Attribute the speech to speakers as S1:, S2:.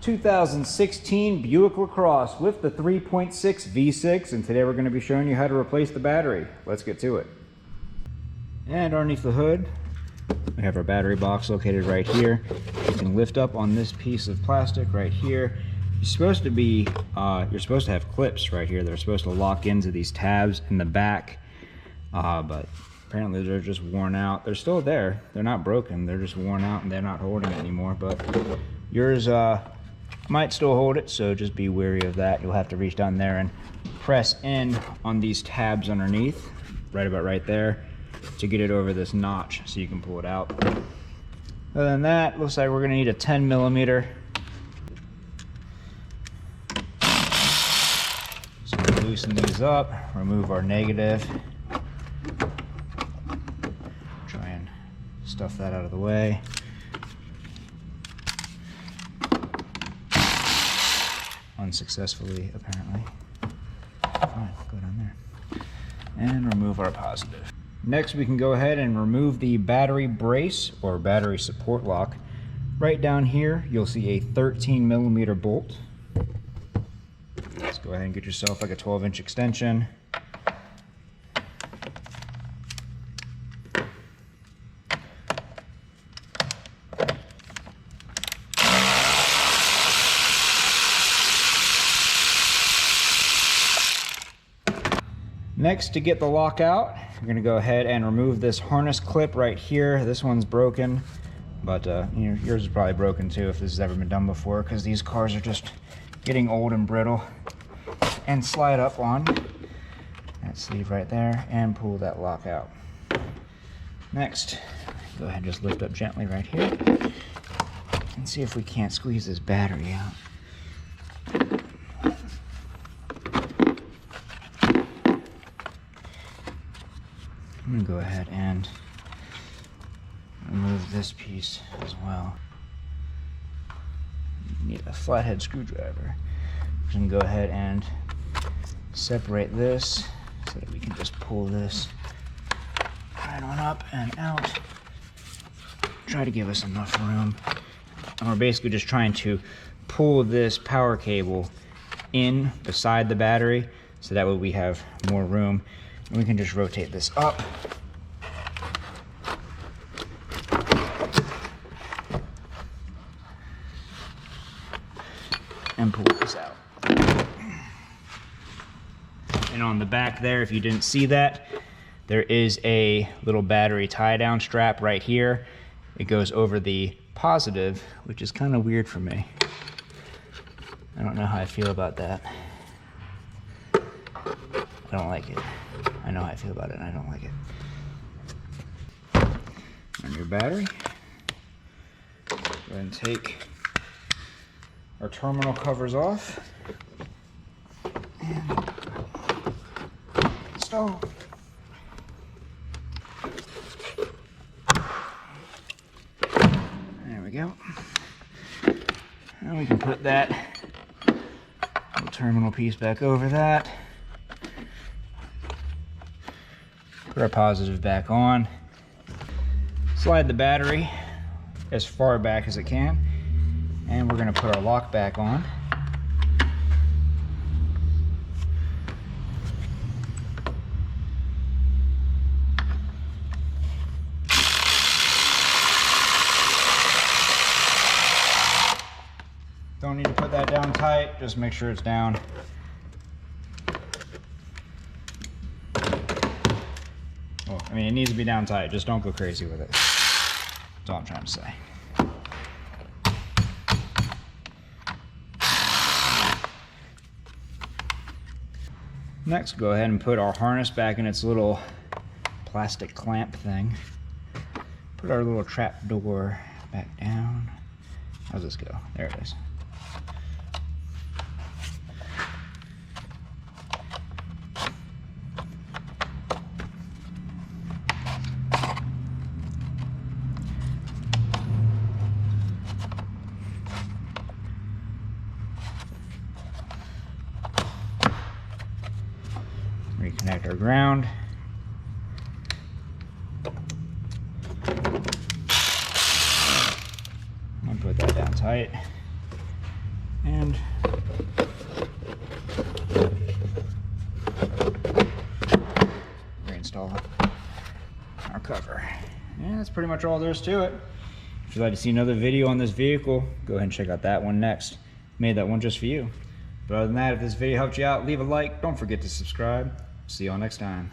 S1: 2016 Buick LaCrosse with the 3.6 V6, and today we're going to be showing you how to replace the battery. Let's get to it. And underneath the hood, we have our battery box located right here. You can lift up on this piece of plastic right here. You're supposed to have clips right here that are supposed to lock into these tabs in the back, but apparently they're just worn out. They're still there. They're not broken. They're just worn out and they're not holding it anymore. But yours might still hold it, so just be wary of that. You'll have to reach down there and press in on these tabs underneath, right about right there, to get it over this notch so you can pull it out. Other than that, looks like we're going to need a 10 millimeter. So we'll loosen these up, remove our negative. Try and stuff that out of the way. Unsuccessfully, apparently. Fine, go down there. And remove our positive. Next, we can go ahead and remove the battery brace or battery support lock. Right down here, you'll see a 13 millimeter bolt. Let's go ahead and get yourself like a 12-inch extension. Next, to get the lock out, you're going to go ahead and remove this harness clip right here. This one's broken, but yours is probably broken too if this has ever been done before, because these cars are just getting old and brittle. And slide up on that sleeve right there and pull that lock out. Next, go ahead and just lift up gently right here and see if we can't squeeze this battery out. I'm going to go ahead and remove this piece as well. You need a flathead screwdriver. I'm going to go ahead and separate this so that we can just pull this right on up and out. Try to give us enough room. And we're basically just trying to pull this power cable in beside the battery so that way we have more room. And we can just rotate this up. And pull this out. And on the back there, if you didn't see that, there is a little battery tie-down strap right here. It goes over the positive, which is kind of weird for me. I don't know how I feel about that. I don't like it. I know how I feel about it, and I don't like it. And your battery. Go ahead and take our terminal covers off. And install. There we go. And we can put that little terminal piece back over that. Put our positive back on. Slide the battery as far back as it can. And we're going to put our lock back on. Don't need to put that down tight, just make sure it's down. Well, I mean, it needs to be down tight, just don't go crazy with it. That's all I'm trying to say. Next, go ahead and put our harness back in its little plastic clamp thing. Put our little trap door back down. How's this go? There it is. Reconnect our ground. I'll put that down tight. And reinstall our cover. And that's pretty much all there is to it. If you'd like to see another video on this vehicle, go ahead and check out that one next. Made that one just for you. But other than that, if this video helped you out, leave a like. Don't forget to subscribe. See y'all next time.